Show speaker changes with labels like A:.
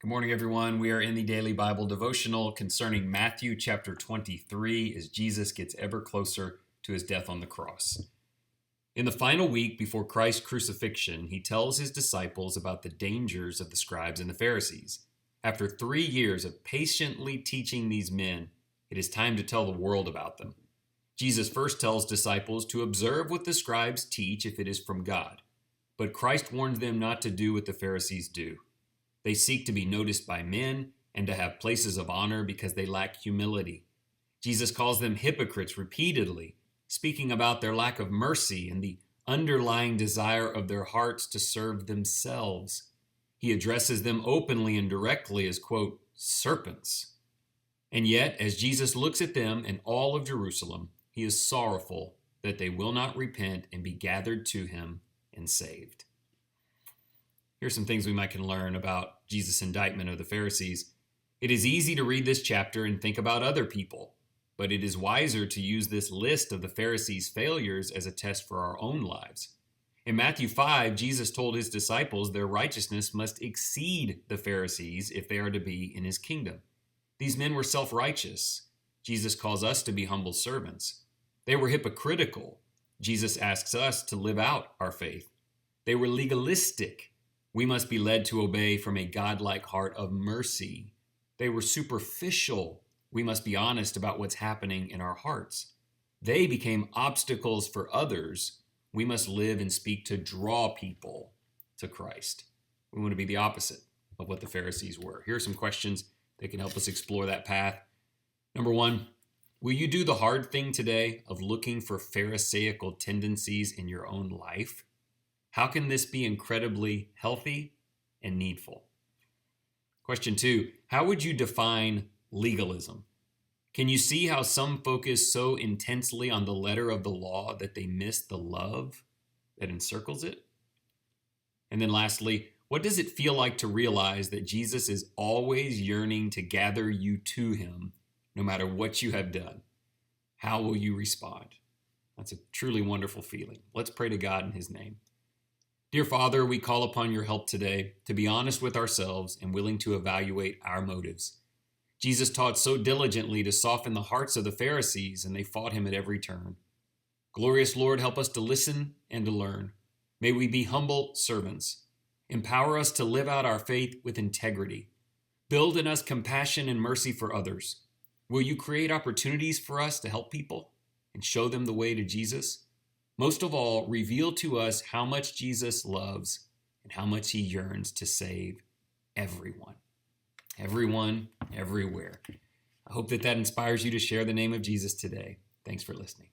A: Good morning, everyone. We are in the Daily Bible Devotional concerning Matthew chapter 23 as Jesus gets ever closer to his death on the cross. In the final week before Christ's crucifixion, he tells his disciples about the dangers of the scribes and the Pharisees. After 3 years of patiently teaching these men, it is time to tell the world about them. Jesus first tells disciples to observe what the scribes teach if it is from God. But Christ warns them not to do what the Pharisees do. They seek to be noticed by men and to have places of honor because they lack humility. Jesus calls them hypocrites repeatedly, speaking about their lack of mercy and the underlying desire of their hearts to serve themselves. He addresses them openly and directly as, quote, serpents. And yet, as Jesus looks at them and all of Jerusalem, he is sorrowful that they will not repent and be gathered to him and saved. Here's some things we might can learn about Jesus' indictment of the Pharisees. It is easy to read this chapter and think about other people, but it is wiser to use this list of the Pharisees' failures as a test for our own lives. In Matthew 5, Jesus told his disciples their righteousness must exceed the Pharisees if they are to be in his kingdom. These men were self-righteous. Jesus calls us to be humble servants. They were hypocritical. Jesus asks us to live out our faith. They were legalistic. We must be led to obey from a godlike heart of mercy. They were superficial. We must be honest about what's happening in our hearts. They became obstacles for others. We must live and speak to draw people to Christ. We want to be the opposite of what the Pharisees were. Here are some questions that can help us explore that path. Number one, will you do the hard thing today of looking for Pharisaical tendencies in your own life? How can this be incredibly healthy and needful? Question 2, how would you define legalism? Can you see how some focus so intensely on the letter of the law that they miss the love that encircles it? And then lastly, what does it feel like to realize that Jesus is always yearning to gather you to him no matter what you have done? How will you respond? That's a truly wonderful feeling. Let's pray to God in his name. Dear Father, we call upon your help today to be honest with ourselves and willing to evaluate our motives. Jesus taught so diligently to soften the hearts of the Pharisees, and they fought him at every turn. Glorious Lord, help us to listen and to learn. May we be humble servants. Empower us to live out our faith with integrity. Build in us compassion and mercy for others. Will you create opportunities for us to help people and show them the way to Jesus? Most of all, reveal to us how much Jesus loves and how much he yearns to save everyone. Everyone, everywhere. I hope that inspires you to share the name of Jesus today. Thanks for listening.